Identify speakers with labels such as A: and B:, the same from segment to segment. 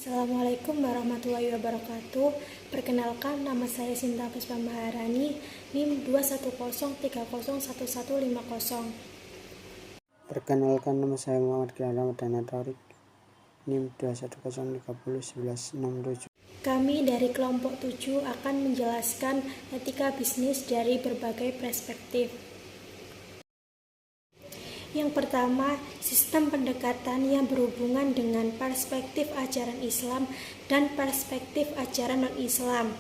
A: Assalamualaikum warahmatullahi wabarakatuh. Perkenalkan, nama saya Sinta Puspa Maharani, NIM 210301150.
B: Perkenalkan, nama saya Muhammad Kian Ramadhana Taurik, NIM 210301167.
A: Kami dari kelompok 7 akan menjelaskan etika bisnis dari berbagai perspektif. Yang pertama, sistem pendekatan yang berhubungan dengan perspektif ajaran Islam dan perspektif ajaran non-Islam.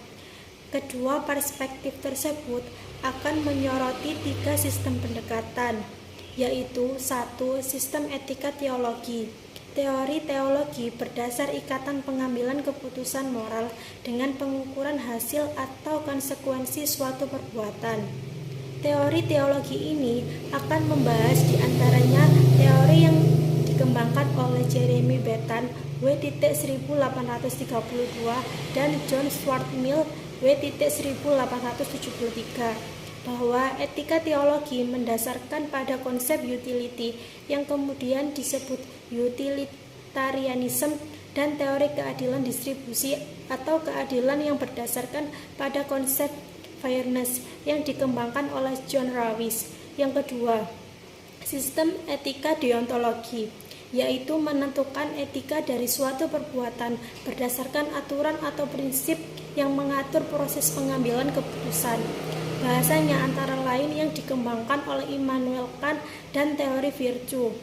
A: Kedua perspektif tersebut akan menyoroti 3 sistem pendekatan, yaitu 1. Sistem etika teologi. Teori teologi berdasar ikatan pengambilan keputusan moral dengan pengukuran hasil atau konsekuensi suatu perbuatan. Teori teologi ini akan membahas diantaranya teori yang dikembangkan oleh Jeremy Bentham W.1832 dan John Stuart Mill W.1873 bahwa etika teologi mendasarkan pada konsep utility yang kemudian disebut utilitarianism dan teori keadilan distribusi atau keadilan yang berdasarkan pada konsep fairness yang dikembangkan oleh John Rawls. Yang kedua, sistem etika deontologi, yaitu menentukan etika dari suatu perbuatan berdasarkan aturan atau prinsip yang mengatur proses pengambilan keputusan. Bahasanya antara lain yang dikembangkan oleh Immanuel Kant dan teori virtue.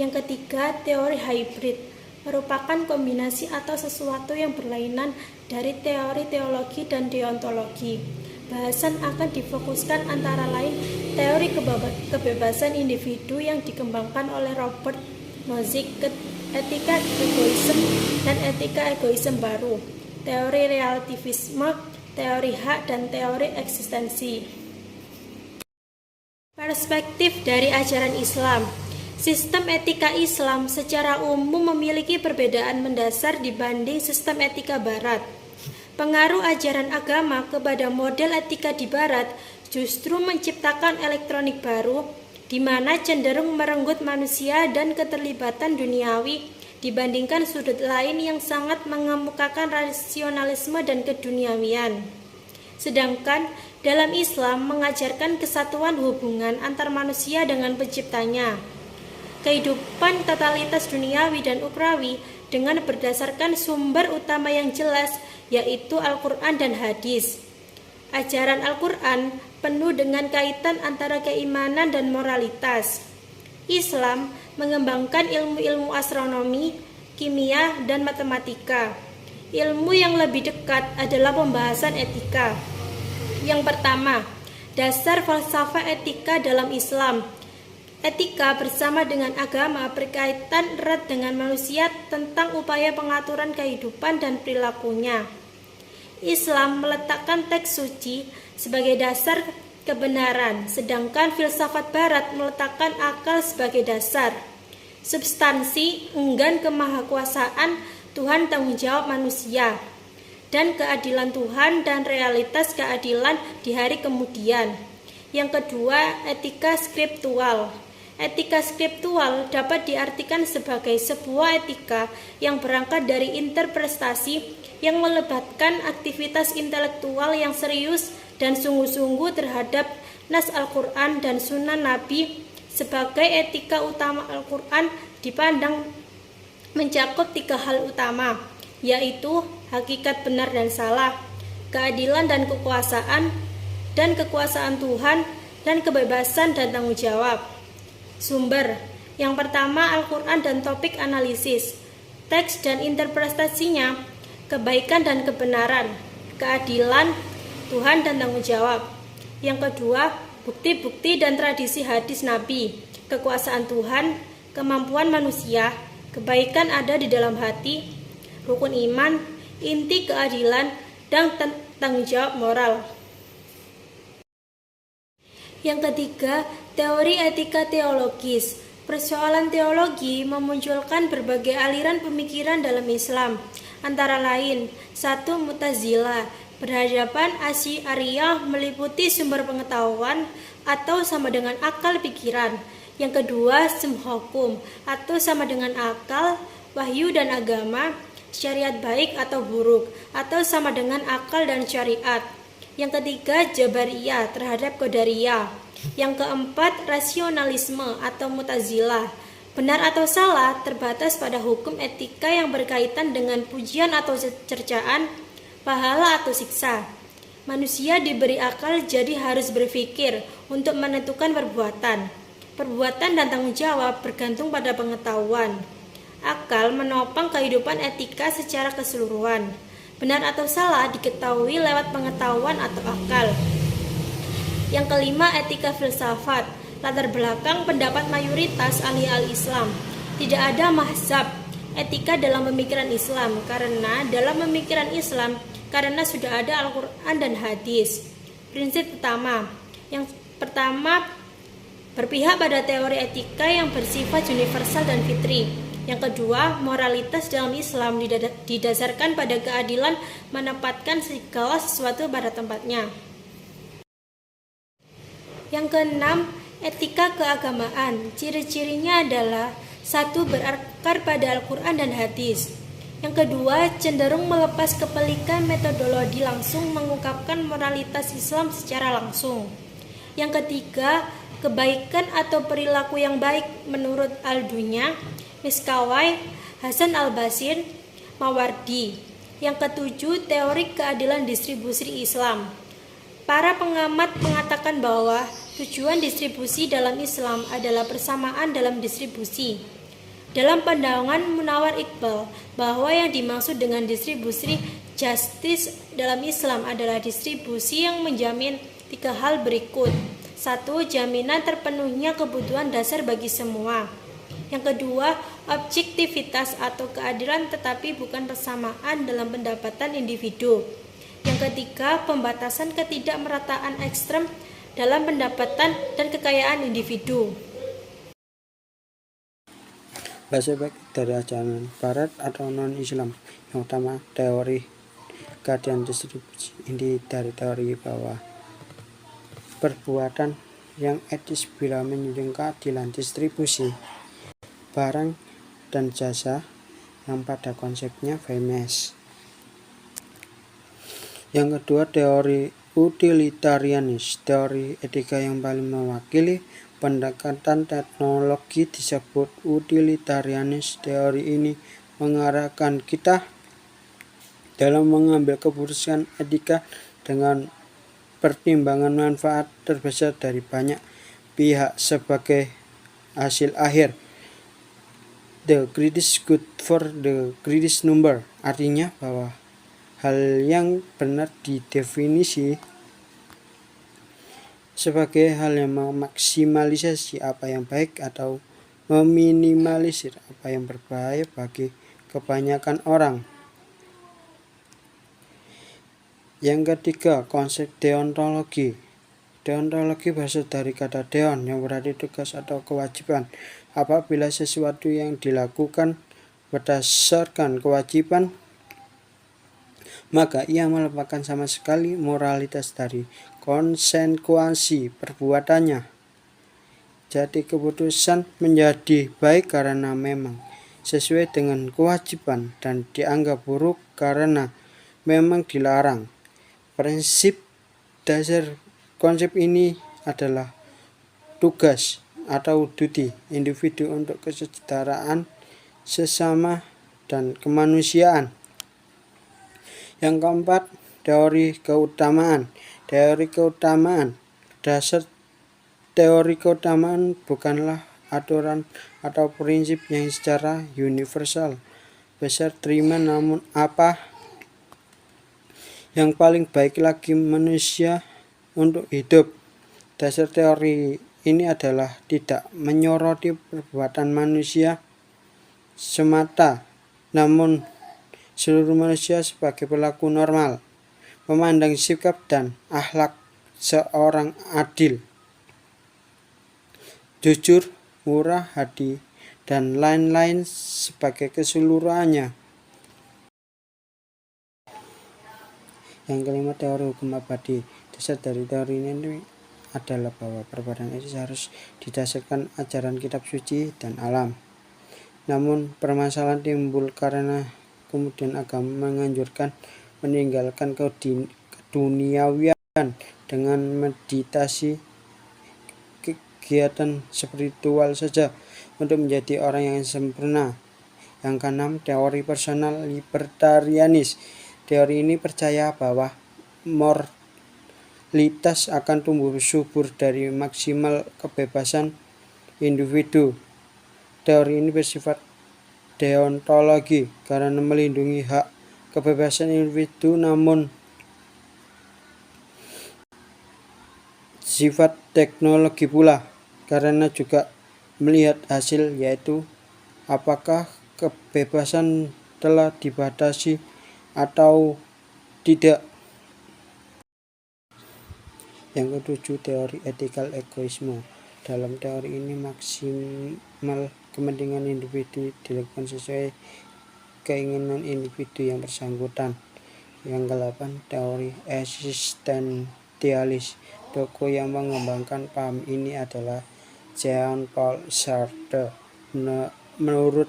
A: Yang ketiga, teori hybrid merupakan kombinasi atau sesuatu yang berlainan dari teori teologi dan deontologi. Bahasan akan difokuskan antara lain teori kebebasan individu yang dikembangkan oleh Robert Nozick, etika egoisme dan etika egoisme baru, teori relativisme, teori hak, dan teori eksistensi. Perspektif dari ajaran Islam. Sistem etika Islam secara umum memiliki perbedaan mendasar dibanding sistem etika Barat. Pengaruh ajaran agama kepada model etika di Barat justru menciptakan elektronik baru, di mana cenderung merenggut manusia dan keterlibatan duniawi dibandingkan sudut lain yang sangat mengemukakan rasionalisme dan keduniawian. Sedangkan dalam Islam mengajarkan kesatuan hubungan antar manusia dengan penciptanya. Kehidupan totalitas duniawi dan ukrawi dengan berdasarkan sumber utama yang jelas, yaitu Al-Quran dan hadis. Ajaran Al-Quran penuh dengan kaitan antara keimanan dan moralitas. Islam mengembangkan ilmu-ilmu astronomi, kimia, dan matematika. Ilmu yang lebih dekat adalah pembahasan etika. Yang pertama, dasar falsafah etika dalam Islam. Etika bersama dengan agama berkaitan erat dengan manusia tentang upaya pengaturan kehidupan dan perilakunya. Islam meletakkan teks suci sebagai dasar kebenaran, sedangkan filsafat Barat meletakkan akal sebagai dasar. Substansi, enggan kemahakuasaan Tuhan, tanggung jawab manusia, dan keadilan Tuhan dan realitas keadilan di hari kemudian. Yang kedua, etika skriptual. Etika skriptual dapat diartikan sebagai sebuah etika yang berangkat dari interpretasi yang melibatkan aktivitas intelektual yang serius dan sungguh-sungguh terhadap nas Al-Quran dan sunnah Nabi. Sebagai etika utama Al-Quran dipandang mencakup 3 hal utama, yaitu hakikat benar dan salah, keadilan dan kekuasaan Tuhan, dan kebebasan dan tanggung jawab. Sumber. Yang pertama, Al-Quran dan topik analisis, teks dan interpretasinya, kebaikan dan kebenaran, keadilan, Tuhan dan tanggung jawab. Yang kedua, bukti-bukti dan tradisi hadis Nabi, kekuasaan Tuhan, kemampuan manusia, kebaikan ada di dalam hati, rukun iman, inti keadilan, dan tanggung jawab moral. Yang ketiga, teori etika teologis. Persoalan teologi memunculkan berbagai aliran pemikiran dalam Islam, antara lain 1. Mu'tazilah, berhadapan Asy'ariyah meliputi sumber pengetahuan atau sama dengan akal pikiran. Yang kedua, sumhukum atau sama dengan akal, wahyu dan agama. syariat baik atau buruk, atau sama dengan akal dan syariat. Yang ketiga, Jabariyah terhadap Qadariyah. Yang keempat, rasionalisme atau Mu'tazilah. Benar atau salah terbatas pada hukum etika yang berkaitan dengan pujian atau cercaan, pahala atau siksa. Manusia diberi akal jadi harus berpikir untuk menentukan perbuatan. Perbuatan dan tanggung jawab bergantung pada pengetahuan. Akal menopang kehidupan etika secara keseluruhan. Benar atau salah diketahui lewat pengetahuan atau akal. Yang kelima, etika filsafat. Latar belakang pendapat mayoritas ahli-ahli Islam. Tidak ada mazhab etika dalam pemikiran Islam karena sudah ada Al-Quran dan hadis. Prinsip utama. Yang pertama, berpihak pada teori etika yang bersifat universal dan fitri. Yang kedua, moralitas dalam Islam didasarkan pada keadilan menempatkan segala sesuatu pada tempatnya. Yang keenam, etika keagamaan. Ciri-cirinya adalah 1. Berakar pada Al-Quran dan hadis. Yang kedua, cenderung melepas kepelikan metodologi langsung mengungkapkan moralitas Islam secara langsung. Yang ketiga, kebaikan atau perilaku yang baik menurut Al-Dunya, Miskawai, Hasan Al-Basir, Mawardi. Yang ketujuh, teori keadilan distribusi Islam. Para pengamat mengatakan bahwa tujuan distribusi dalam Islam adalah persamaan dalam distribusi. Dalam pandangan Munawar Iqbal, bahwa yang dimaksud dengan distribusi justice dalam Islam adalah distribusi yang menjamin 3 hal berikut. 1. Jaminan terpenuhnya kebutuhan dasar bagi semua. Yang kedua, objektivitas atau keadilan tetapi bukan persamaan dalam pendapatan individu. Yang ketiga, pembatasan ketidakmerataan ekstrem dalam pendapatan dan kekayaan individu.
B: Bahasa baik dari ajaran Barat atau non-Islam. Yang utama, teori keadilan distribusi. Inti dari teori bahwa perbuatan yang etis bila menunjukkan keadilan distribusi barang dan jasa yang pada konsepnya fairness. Yang kedua, teori utilitarianis. Teori etika yang paling mewakili pendekatan teknologi disebut utilitarianis. Teori ini mengarahkan kita dalam mengambil keputusan etika dengan pertimbangan manfaat terbesar dari banyak pihak sebagai hasil akhir. The greatest good for the greatest number. Artinya bahwa hal yang benar didefinisi sebagai hal yang memaksimalisasi apa yang baik atau meminimalisir apa yang berbahaya bagi kebanyakan orang. Yang ketiga, konsep deontologi. Deontologi berasal dari kata deon yang berarti tugas atau kewajiban. Apabila sesuatu yang dilakukan berdasarkan kewajiban, maka ia melupakan sama sekali moralitas dari konsekuensi perbuatannya. Jadi keputusan menjadi baik karena memang sesuai dengan kewajiban dan dianggap buruk karena memang dilarang. Prinsip dasar konsep ini adalah tugas atau duty individu untuk kesetaraan sesama dan kemanusiaan. Yang keempat, teori keutamaan. Teori keutamaan. Dasar teori keutamaan bukanlah aturan atau prinsip yang secara universal besar terima, namun apa yang paling baik lagi manusia untuk hidup. Dasar teori ini adalah tidak menyoroti perbuatan manusia semata, namun seluruh manusia sebagai pelaku normal, memandang sikap dan akhlak seorang adil, jujur, murah hati, dan lain-lain sebagai keseluruhannya. Yang kelima, teori hukum abadi. Dasar dari teori ini adalah bahwa perbuatan etis harus didasarkan ajaran kitab suci dan alam. Namun permasalahan timbul karena kemudian agama menganjurkan meninggalkan keduniawian dengan meditasi, kegiatan spiritual saja untuk menjadi orang yang sempurna. Yang keenam, teori personal libertarianis. Teori ini percaya bahwa moralitas akan tumbuh subur dari maksimal kebebasan individu. Teori ini bersifat deontologi karena melindungi hak kebebasan individu, namun sifat teknologi pula karena juga melihat hasil, yaitu apakah kebebasan telah dibatasi atau tidak. Yang ketujuh, teori etikal egoisme. Dalam teori ini maksimal kepentingan individu dilakukan sesuai keinginan individu yang bersangkutan. Yang ke-8, teori eksistensialis. Tokoh yang mengembangkan paham ini adalah Jean-Paul Sartre. Menurut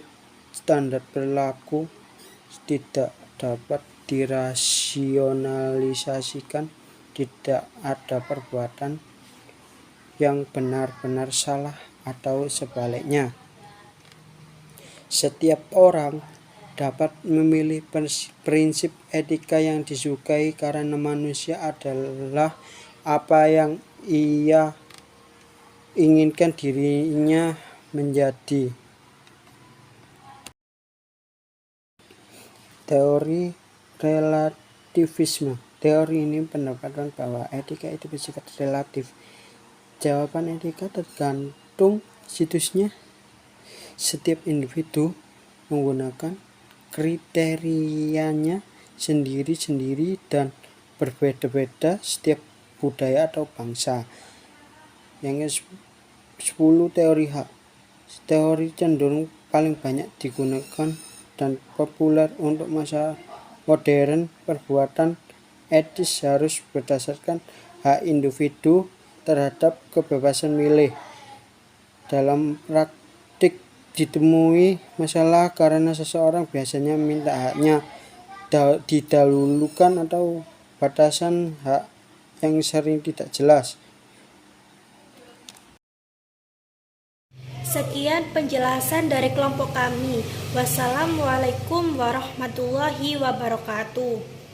B: standar perilaku tidak dapat dirasionalisasikan, tidak ada perbuatan yang benar-benar salah atau sebaliknya. Setiap orang dapat memilih prinsip etika yang disukai karena manusia adalah apa yang ia inginkan dirinya menjadi. Teori relativisme. Teori ini mendapatkan bahwa etika itu bersifat relatif. Jawaban etika tergantung situsnya. Setiap individu menggunakan kriterianya sendiri-sendiri dan berbeda-beda setiap budaya atau bangsa. Yang ke-10, teori hak. Teori cenderung paling banyak digunakan dan populer untuk masa modern. Perbuatan etis harus berdasarkan hak individu terhadap kebebasan milih. Dalam praktik ditemui masalah karena seseorang biasanya minta haknya didahulukan atau batasan hak yang sering tidak jelas.
A: Sekian penjelasan dari kelompok kami. Wassalamualaikum warahmatullahi wabarakatuh.